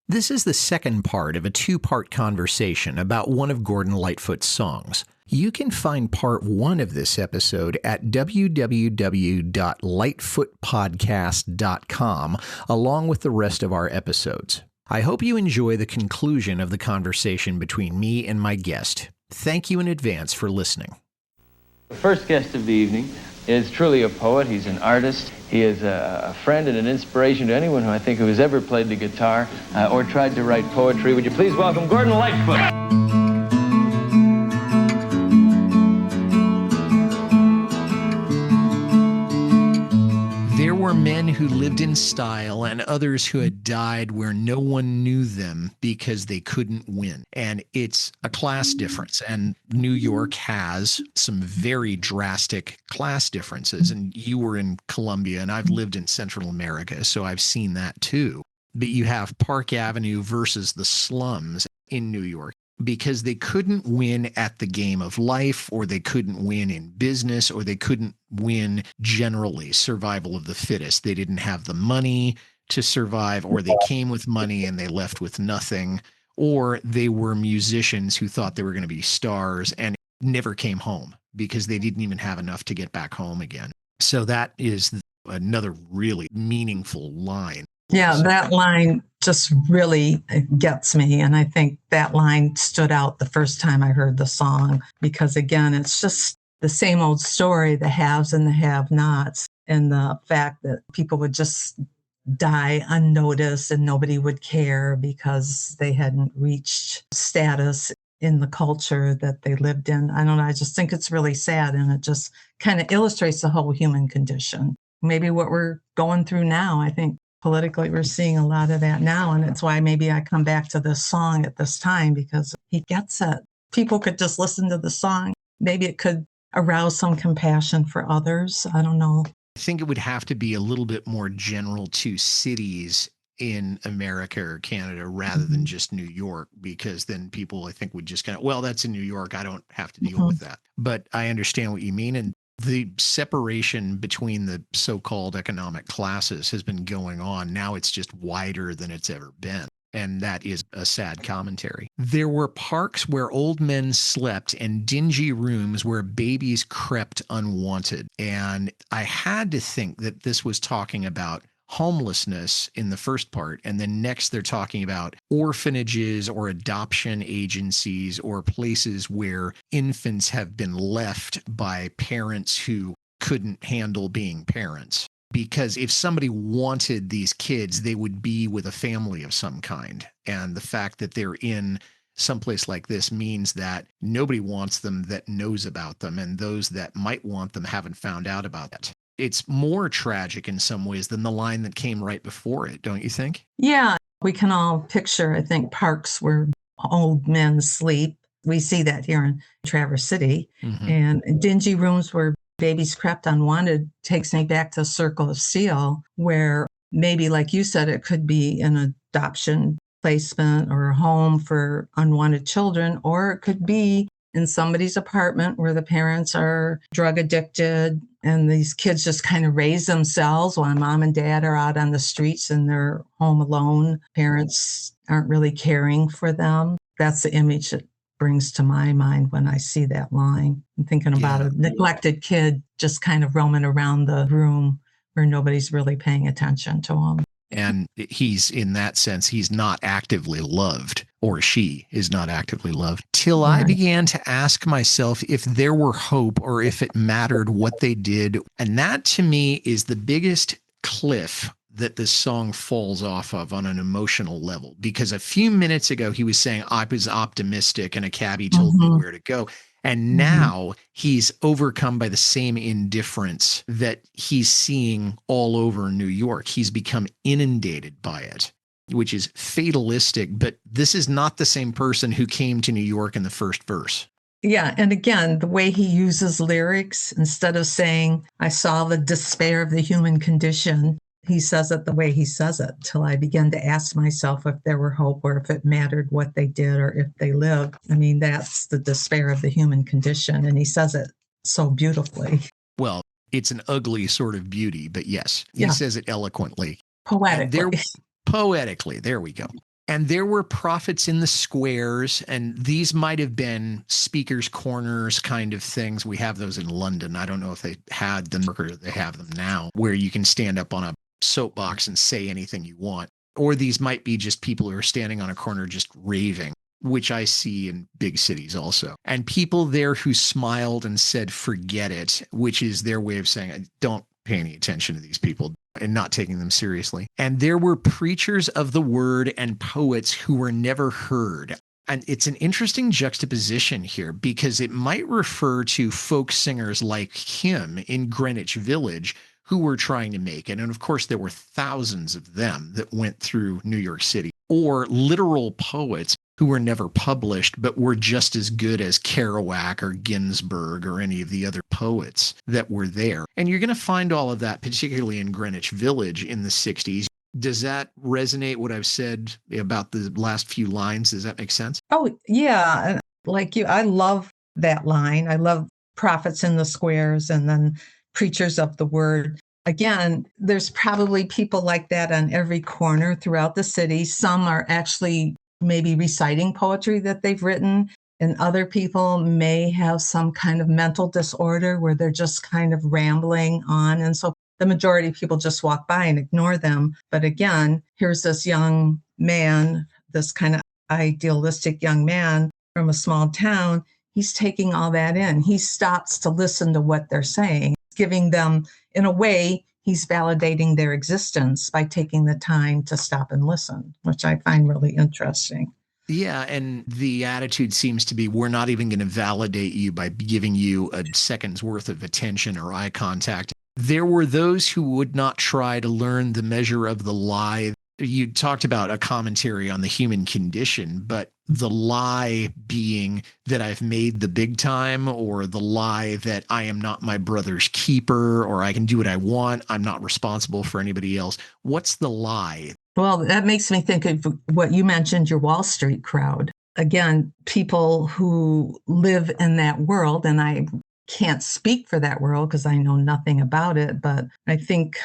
This is the second part of a two-part conversation about one of Gordon Lightfoot's songs. You can find part one of this episode at www.lightfootpodcast.com, along with the rest of our episodes. I hope you enjoy the conclusion of the conversation between me and my guest. Thank you in advance for listening. The first guest of the evening is truly a poet. He's an artist. He is a friend and an inspiration to anyone who has ever played the guitar or tried to write poetry. Would you please welcome Gordon Lightfoot? There were men who lived in style and others who had died where no one knew them because they couldn't win. And it's a class difference. And New York has some very drastic class differences. And you were in Colombia, and I've lived in Central America, so I've seen that too. But you have Park Avenue versus the slums in New York, because they couldn't win at the game of life, or they couldn't win in business, or they couldn't win generally, survival of the fittest. They didn't have the money to survive, or they came with money and they left with nothing, or they were musicians who thought they were going to be stars and never came home because they didn't even have enough to get back home again. So that is another really meaningful line. Yeah, that line just really gets me. And I think that line stood out the first time I heard the song, because again, it's just the same old story, the haves and the have-nots, and the fact that people would just die unnoticed and nobody would care because they hadn't reached status in the culture that they lived in. I don't know, I just think it's really sad, and it just kind of illustrates the whole human condition. Maybe what we're going through now, I think politically, we're seeing a lot of that now. And it's why maybe I come back to this song at this time, because he gets it. People could just listen to the song. Maybe it could arouse some compassion for others. I don't know. I think it would have to be a little bit more general to cities in America or Canada rather than just New York, because then people, I think, would just kind of, well, that's in New York, I don't have to deal with that. But I understand what you mean. And the separation between the so-called economic classes has been going on. Now it's just wider than it's ever been. And that is a sad commentary. There were parks where old men slept and dingy rooms where babies crept unwanted. And I had to think that this was talking about homelessness in the first part, and then next they're talking about orphanages or adoption agencies or places where infants have been left by parents who couldn't handle being parents. Because if somebody wanted these kids, they would be with a family of some kind. And the fact that they're in someplace like this means that nobody wants them that knows about them, and those that might want them haven't found out about it. It's more tragic in some ways than the line that came right before it, don't you think? Yeah, we can all picture, I think, parks where old men sleep. We see that here in Traverse City. And dingy rooms where babies crept unwanted takes me back to Circle of Steel, where maybe, like you said, it could be an adoption placement or a home for unwanted children, or it could be in somebody's apartment where the parents are drug addicted and these kids just kind of raise themselves while mom and dad are out on the streets and they're home alone. Parents aren't really caring for them. That's the image that brings to my mind when I see that line. I'm thinking about a neglected kid just kind of roaming around the room where nobody's really paying attention to him. And he's, in that sense, he's not actively loved, or she is not actively loved, till I began to ask myself if there were hope or if it mattered what they did. And that, to me, is the biggest cliff that this song falls off of on an emotional level. Because a few minutes ago, he was saying, I was optimistic and a cabbie told me where to go. And now he's overcome by the same indifference that he's seeing all over New York. He's become inundated by it, which is fatalistic. But this is not the same person who came to New York in the first verse. Yeah. And again, the way he uses lyrics, instead of saying, I saw the despair of the human condition, he says it the way he says it, till I began to ask myself if there were hope or if it mattered what they did or if they lived. I mean, that's the despair of the human condition. And he says it so beautifully. Well, it's an ugly sort of beauty, but yes, he says it eloquently. Poetically. Poetically, there we go. And there were prophets in the squares, and these might have been speakers' corners kind of things. We have those in London. I don't know if they had them or they have them now, where you can stand up on a soapbox and say anything you want. Or these might be just people who are standing on a corner just raving, which I see in big cities also. And people there who smiled and said, forget it, which is their way of saying, don't pay any attention to these people and not taking them seriously. And there were preachers of the word and poets who were never heard. And it's an interesting juxtaposition here because it might refer to folk singers like him in Greenwich Village who were trying to make it. And of course, there were thousands of them that went through New York City, or literal poets who were never published, but were just as good as Kerouac or Ginsberg or any of the other poets that were there. And you're going to find all of that, particularly in Greenwich Village in the 60s. Does that resonate what I've said about the last few lines? Does that make sense? Oh, yeah. Like you, I love that line. I love prophets in the squares and then preachers of the word. Again, there's probably people like that on every corner throughout the city. Some are actually maybe reciting poetry that they've written, and other people may have some kind of mental disorder where they're just kind of rambling on. And so the majority of people just walk by and ignore them. But again, here's this young man, this kind of idealistic young man from a small town. He's taking all that in. He stops to listen to what they're saying, giving them, in a way, he's validating their existence by taking the time to stop and listen, which I find really interesting. Yeah, and the attitude seems to be, we're not even going to validate you by giving you a second's worth of attention or eye contact. There were those who would not try to learn the measure of the lie. You talked about a commentary on the human condition, but the lie being that I've made the big time, or the lie that I am not my brother's keeper, or I can do what I want, I'm not responsible for anybody else. What's the lie? Well, that makes me think of what you mentioned, your Wall Street crowd. Again, people who live in that world, and I can't speak for that world because I know nothing about it, but I think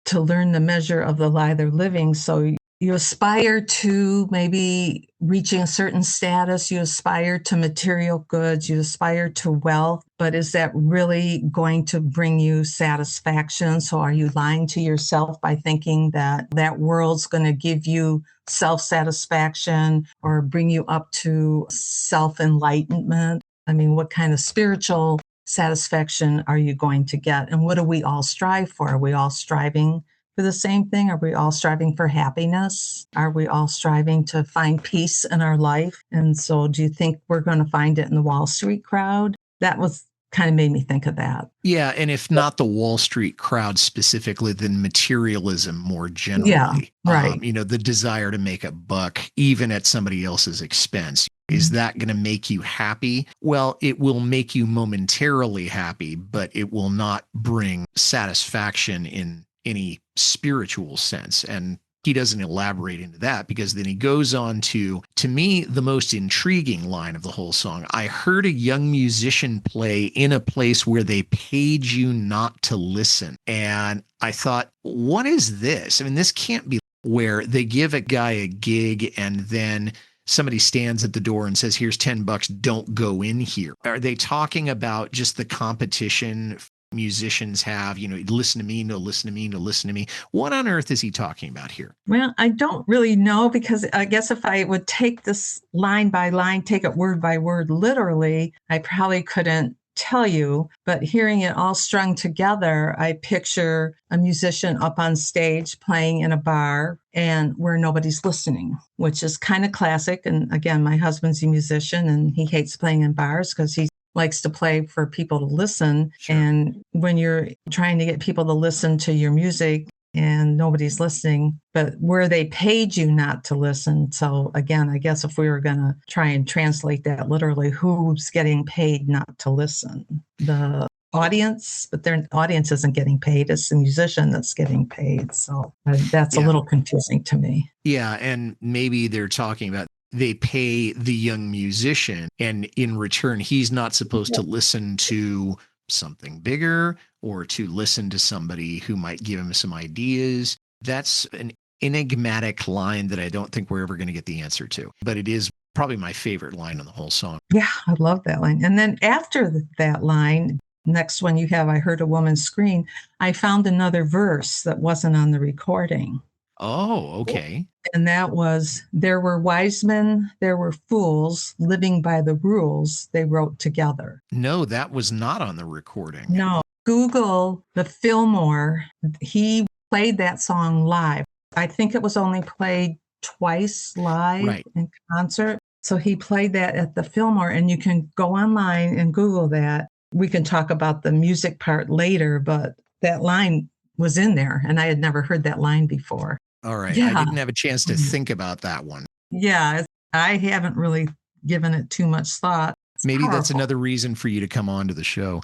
to learn the measure of the lie they're living. So you aspire to maybe reaching a certain status, you aspire to material goods, you aspire to wealth, but is that really going to bring you satisfaction? So are you lying to yourself by thinking that that world's going to give you self-satisfaction or bring you up to self-enlightenment? I mean, what kind of spiritual satisfaction are you going to get? And what do we all strive for? Are we all striving for the same thing? Are we all striving for happiness? Are we all striving to find peace in our life? And so do you think we're going to find it in the Wall Street crowd? That was kind of made me think of that. Yeah, and if not the Wall Street crowd specifically, then materialism more generally. Yeah, right. The desire to make a buck, even at somebody else's expense. Is that going to make you happy? Well, it will make you momentarily happy, but it will not bring satisfaction in any spiritual sense. And he doesn't elaborate into that, because then he goes on to me, the most intriguing line of the whole song. I heard a young musician play in a place where they paid you not to listen. And I thought, what is this? I mean, this can't be where they give a guy a gig and then somebody stands at the door and says, here's $10, don't go in here. Are they talking about just the competition musicians have, listen to me, no, listen to me, no, listen to me? What on earth is he talking about here? Well, I don't really know, because I guess if I would take this line by line, take it word by word, literally, I probably couldn't tell you, but hearing it all strung together, I picture a musician up on stage playing in a bar and where nobody's listening, which is kind of classic. And again, my husband's a musician and he hates playing in bars because he likes to play for people to listen. Sure. And when you're trying to get people to listen to your music and nobody's listening, but where they paid you not to listen. So again, I guess if we were going to try and translate that literally, who's getting paid not to listen? The audience, but their audience isn't getting paid. It's the musician that's getting paid. So that's a little confusing to me. Yeah. And maybe they're talking about they pay the young musician, and in return, he's not supposed to listen to something bigger or to listen to somebody who might give him some ideas. That's an enigmatic line that I don't think we're ever going to get the answer to. But it is probably my favorite line on the whole song. Yeah, I love that line. And then after that line, next one you have, I heard a woman scream. I found another verse that wasn't on the recording. Oh, okay. And that was, there were wise men, there were fools living by the rules they wrote together. No, that was not on the recording. No, Google the Fillmore. He played that song live. I think it was only played twice live in concert. So he played that at the Fillmore, and you can go online and Google that. We can talk about the music part later, but that line was in there, and I had never heard that line before. All right. Yeah. I didn't have a chance to think about that one. Yeah, I haven't really given it too much thought. Maybe that's another reason for you to come on to the show.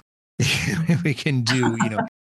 We can do,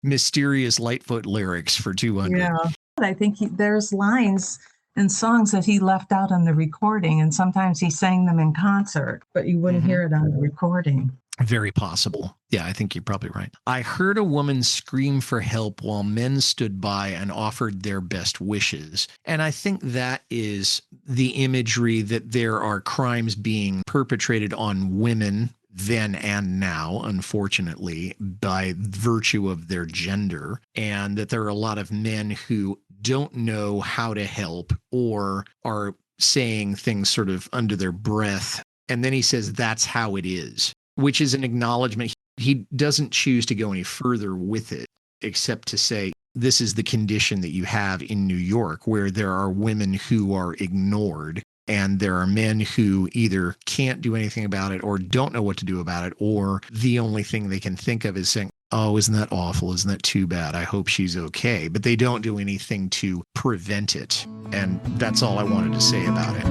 mysterious Lightfoot lyrics for 200. Yeah, I think there's lines and songs that he left out on the recording, and sometimes he sang them in concert, but you wouldn't hear it on the recording. Very possible. Yeah, I think you're probably right. I heard a woman scream for help while men stood by and offered their best wishes. And I think that is the imagery that there are crimes being perpetrated on women then and now, unfortunately, by virtue of their gender, and that there are a lot of men who don't know how to help or are saying things sort of under their breath. And then he says, that's how it is, which is an acknowledgement. He doesn't choose to go any further with it, except to say, this is the condition that you have in New York, where there are women who are ignored, and there are men who either can't do anything about it or don't know what to do about it, or the only thing they can think of is saying, oh, isn't that awful? Isn't that too bad? I hope she's okay. But they don't do anything to prevent it. And that's all I wanted to say about it.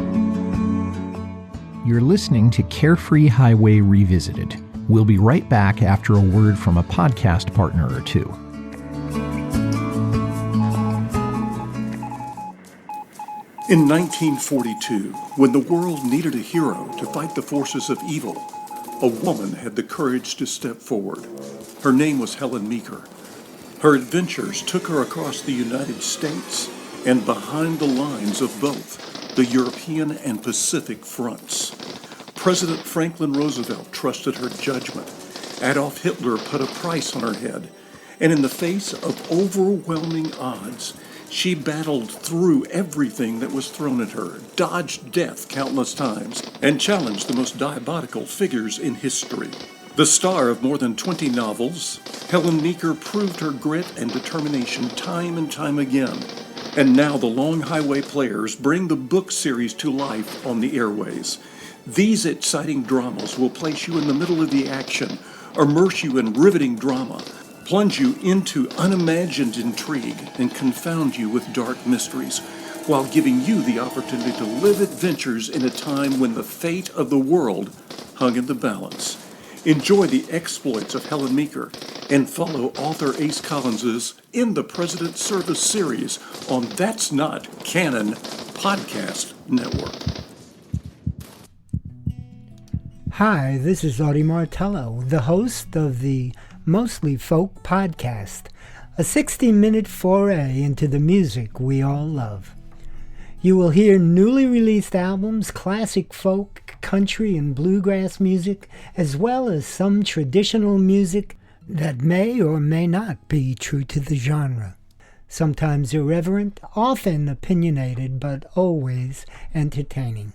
You're listening to Carefree Highway Revisited. We'll be right back after a word from a podcast partner or two. In 1942, when the world needed a hero to fight the forces of evil, a woman had the courage to step forward. Her name was Helen Meeker. Her adventures took her across the United States and behind the lines of both the European and Pacific fronts. President Franklin Roosevelt trusted her judgment. Adolf Hitler put a price on her head. And in the face of overwhelming odds, she battled through everything that was thrown at her, dodged death countless times, and challenged the most diabolical figures in history. The star of more than 20 novels, Helen Meeker proved her grit and determination time and time again. And now the Long Highway Players bring the book series to life on the airways. These exciting dramas will place you in the middle of the action, immerse you in riveting drama, plunge you into unimagined intrigue, and confound you with dark mysteries, while giving you the opportunity to live adventures in a time when the fate of the world hung in the balance. Enjoy the exploits of Helen Meeker and follow author Ace Collins's In the President's Service series on That's Not Canon Podcast Network. Hi, this is Audie Martello, the host of the Mostly Folk podcast, a 60-minute foray into the music we all love. You will hear newly released albums, classic folk, country, and bluegrass music, as well as some traditional music that may or may not be true to the genre. Sometimes irreverent, often opinionated, but always entertaining.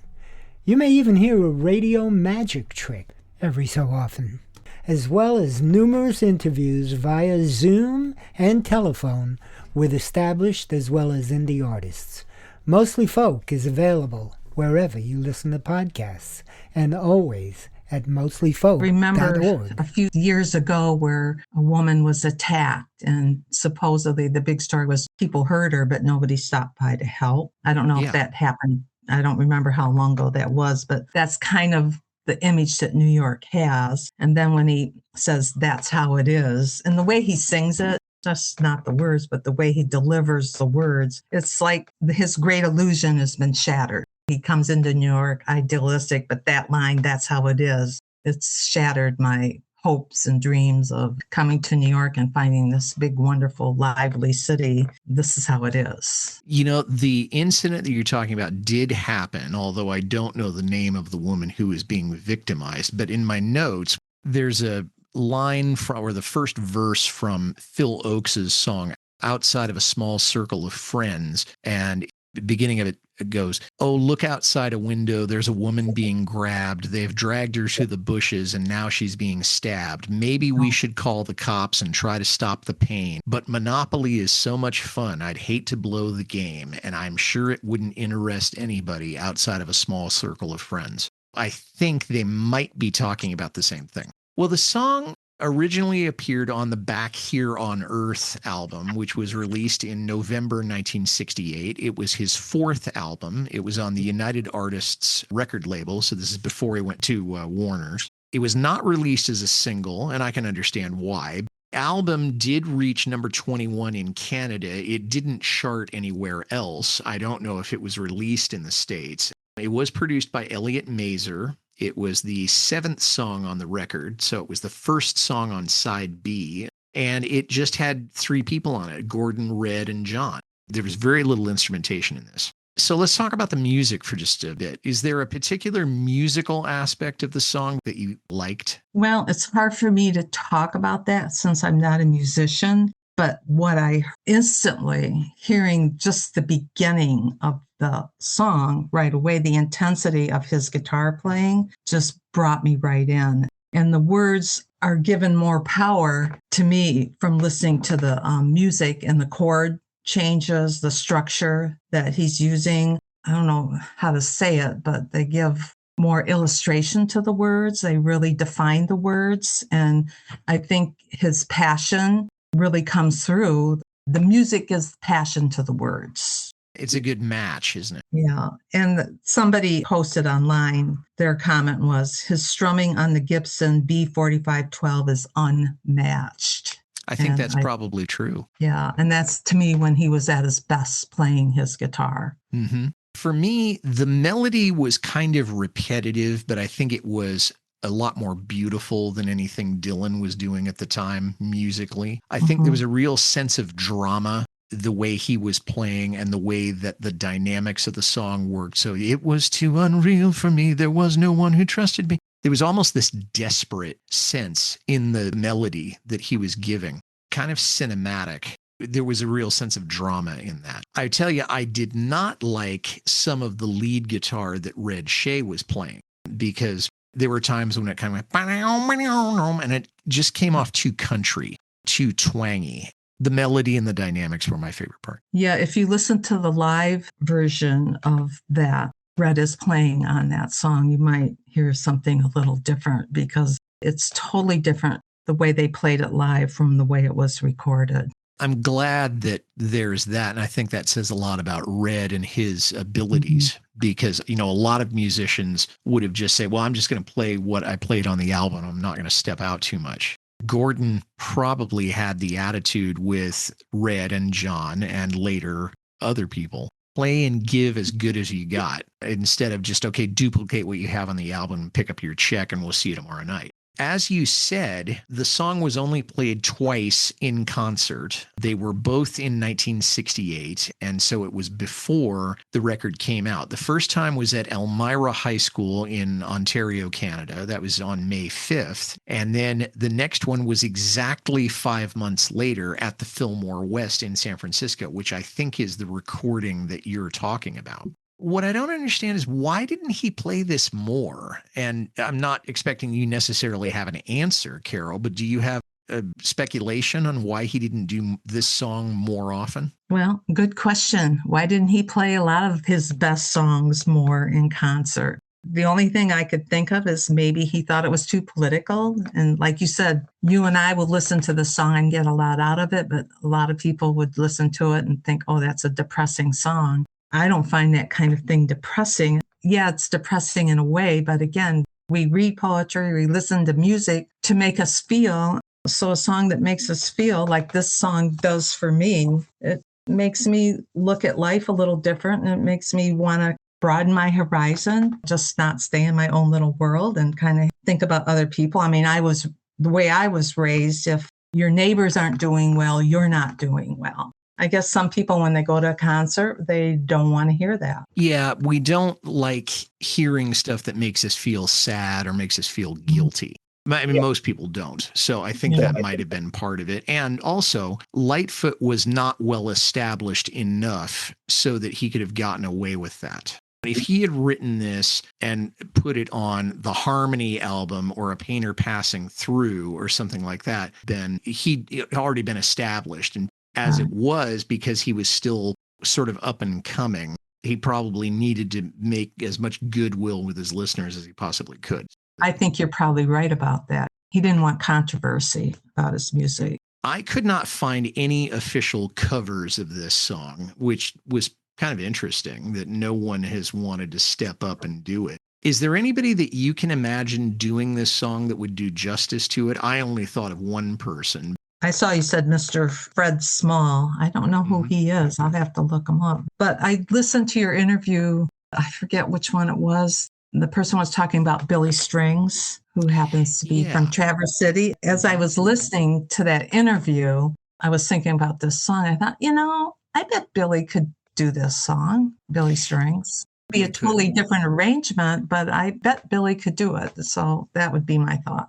You may even hear a radio magic trick every so often, as well as numerous interviews via Zoom and telephone with established as well as indie artists. Mostly Folk is available wherever you listen to podcasts, and always at mostlyfolk.org. Remember a few years ago where a woman was attacked, and supposedly the big story was people heard her, but nobody stopped by to help. I don't know if that happened. I don't remember how long ago that was, but that's kind of the image that New York has. And then when he says that's how it is, and the way he sings it, just not the words, but the way he delivers the words, it's like his great illusion has been shattered. He comes into New York idealistic, but that line, that's how it is. It's shattered my hopes and dreams of coming to New York and finding this big, wonderful, lively city. This is how it is. You know, the incident that you're talking about did happen, although I don't know the name of the woman who was being victimized. But in my notes, there's a line from, or the first verse from Phil Oakes's song, Outside of a Small Circle of Friends. And the beginning of it goes, "Oh, look outside a window. There's a woman being grabbed. They've dragged her to the bushes and now she's being stabbed. Maybe we should call the cops and try to stop the pain. But Monopoly is so much fun. I'd hate to blow the game. And I'm sure it wouldn't interest anybody outside of a small circle of friends." I think they might be talking about the same thing. Well, the song originally appeared on the Back Here on Earth album, which was released in November 1968. It was his fourth album. It was on the United Artists record label, so this is before he went to Warner's. It was not released as a single, and I can understand why. The album did reach number 21 in Canada. It didn't chart anywhere else. I don't know if it was released in the States. It was produced by Elliot Mazer. It was the seventh song on the record, so it was the first song on side B, and it just had three people on it, Gordon, Red, and John. There was very little instrumentation in this. So let's talk about the music for just a bit. Is there a particular musical aspect of the song that you liked? Well, it's hard for me to talk about that since I'm not a musician, but what I instantly, hearing just the beginning of the song right away, the intensity of his guitar playing just brought me right in. And the words are given more power to me from listening to the music and the chord changes, the structure that he's using. I don't know how to say it, but they give more illustration to the words. They really define the words. And I think his passion really comes through. The music is passion to the words. It's a good match, isn't it? Yeah. And somebody posted online, their comment was, his strumming on the Gibson B4512 is unmatched. I think that's probably true. Yeah. And that's, to me, when he was at his best playing his guitar. Mm-hmm. For me, the melody was kind of repetitive, but I think it was a lot more beautiful than anything Dylan was doing at the time musically. I think there was a real sense of drama, the way he was playing and the way that the dynamics of the song worked. So it was too unreal for me. There was no one who trusted me. There was almost this desperate sense in the melody that he was giving, kind of cinematic. There was a real sense of drama in that. I tell you, I did not like some of the lead guitar that Red Shea was playing, because there were times when it kind of went, and it just came off too country, too twangy. The melody and the dynamics were my favorite part. Yeah, if you listen to the live version of that, Red is playing on that song, you might hear something a little different because it's totally different the way they played it live from the way it was recorded. I'm glad that there's that. And I think that says a lot about Red and his abilities, because, you know, a lot of musicians would have just said, well, I'm just going to play what I played on the album. I'm not going to step out too much. Gordon probably had the attitude with Red and John and later other people. Play and give as good as you got, instead of just, okay, duplicate what you have on the album, pick up your check, and we'll see you tomorrow night. As you said, the song was only played twice in concert. They were both in 1968, and so it was before the record came out. The first time was at Elmira High School in Ontario, Canada. That was on May 5th. And then the next one was exactly 5 months later at the Fillmore West in San Francisco, which I think is the recording that you're talking about. What I don't understand is, why didn't he play this more? And I'm not expecting you necessarily have an answer, Carole, but do you have a speculation on why he didn't do this song more often? Well, good question. Why didn't he play a lot of his best songs more in concert? The only thing I could think of is maybe he thought it was too political. And like you said, you and I would listen to the song and get a lot out of it, but a lot of people would listen to it and think, oh, that's a depressing song. I don't find that kind of thing depressing. Yeah, it's depressing in a way, but again, we read poetry, we listen to music to make us feel. So a song that makes us feel like this song does for me, it makes me look at life a little different, and it makes me want to broaden my horizon, just not stay in my own little world and kind of think about other people. I mean, I was the way I was raised, if your neighbors aren't doing well, you're not doing well. I guess some people, when they go to a concert, they don't want to hear that. Yeah, we don't like hearing stuff that makes us feel sad or makes us feel guilty. I mean, most people don't. So I think that might have been part of it. And also, Lightfoot was not well established enough so that he could have gotten away with that. If he had written this and put it on the Harmony album or A Painter Passing Through or something like that, then he'd already been established. And as it was, because he was still sort of up and coming, he probably needed to make as much goodwill with his listeners as he possibly could. I think you're probably right about that. He didn't want controversy about his music. I could not find any official covers of this song, which was kind of interesting that no one has wanted to step up and do it. Is there anybody that you can imagine doing this song that would do justice to it? I only thought of one person. I saw you said Mr. Fred Small. I don't know who he is. I'll have to look him up. But I listened to your interview. I forget which one it was. The person was talking about Billy Strings, who happens to be from Traverse City. As I was listening to that interview, I was thinking about this song. I thought, I bet Billy could do this song, Billy Strings. It'd be a totally different arrangement, but I bet Billy could do it. So that would be my thought.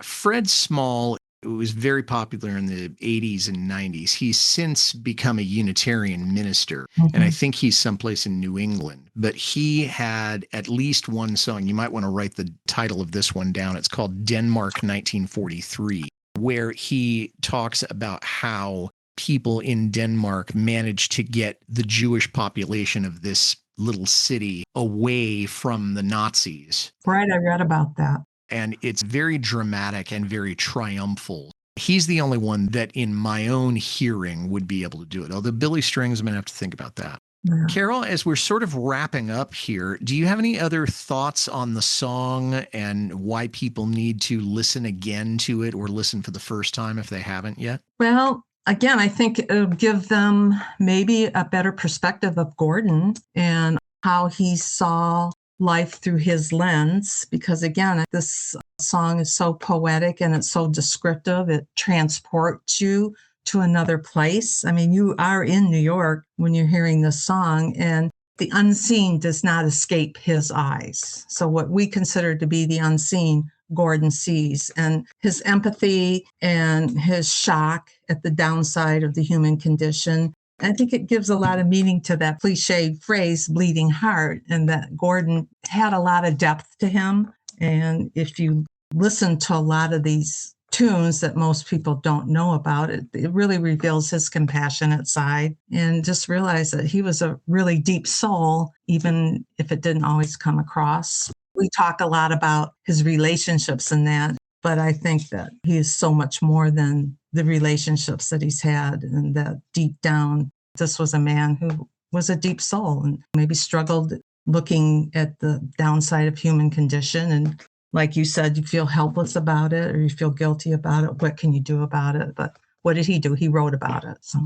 Fred Small was very popular in the 80s and 90s. He's since become a Unitarian minister, and I think he's someplace in New England. But he had at least one song. You might want to write the title of this one down. It's called Denmark 1943, where he talks about how people in Denmark managed to get the Jewish population of this little city away from the Nazis. Right, I read about that. And it's very dramatic and very triumphal. He's the only one that in my own hearing would be able to do it. Although Billy Strings, I'm going to have to think about that. Yeah. Carole, as we're sort of wrapping up here, do you have any other thoughts on the song and why people need to listen again to it or listen for the first time if they haven't yet? Well, again, I think it'll give them maybe a better perspective of Gordon and how he saw life through his lens, because again, this song is so poetic and it's so descriptive. It transports you to another place. I mean, you are in New York when you're hearing this song, and the unseen does not escape his eyes. So what we consider to be the unseen, Gordon sees, and his empathy and his shock at the downside of the human condition. I think it gives a lot of meaning to that cliched phrase, bleeding heart, and that Gordon had a lot of depth to him. And if you listen to a lot of these tunes that most people don't know about, it really reveals his compassionate side, and just realize that he was a really deep soul, even if it didn't always come across. We talk a lot about his relationships and that, but I think that he is so much more than the relationships that he's had, and that deep down, this was a man who was a deep soul and maybe struggled looking at the downside of human condition. And like you said, you feel helpless about it or you feel guilty about it. What can you do about it? But what did he do? He wrote about it. So.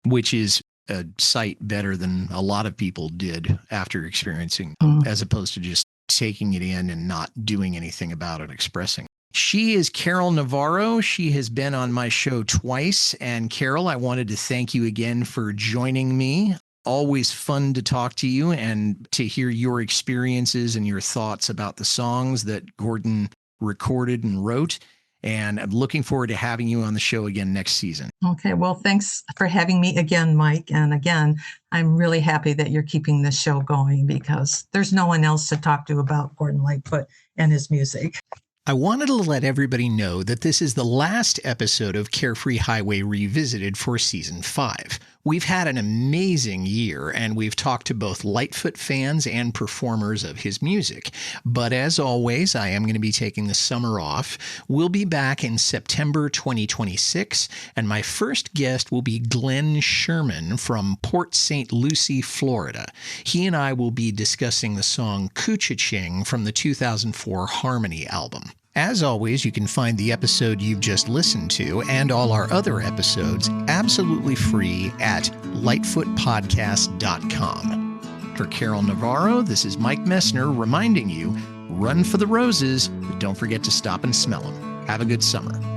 Which is a sight better than a lot of people did after experiencing, as opposed to just taking it in and not doing anything about it, expressing. She is Carole Navarro. She has been on my show twice. And Carole, I wanted to thank you again for joining me. Always fun to talk to you and to hear your experiences and your thoughts about the songs that Gordon recorded and wrote. And I'm looking forward to having you on the show again next season. Okay. Well, thanks for having me again, Mike. And again, I'm really happy that you're keeping this show going, because there's no one else to talk to about Gordon Lightfoot and his music. I wanted to let everybody know that this is the last episode of Carefree Highway Revisited for Season 5. We've had an amazing year, and we've talked to both Lightfoot fans and performers of his music. But as always, I am going to be taking the summer off. We'll be back in September 2026, and my first guest will be Glenn Sherman from Port St. Lucie, Florida. He and I will be discussing the song Couchiching from the 2004 Harmony album. As always, you can find the episode you've just listened to and all our other episodes absolutely free at lightfootpodcast.com. For Carole Navarro, this is Mike Messner reminding you, run for the roses, but don't forget to stop and smell them. Have a good summer.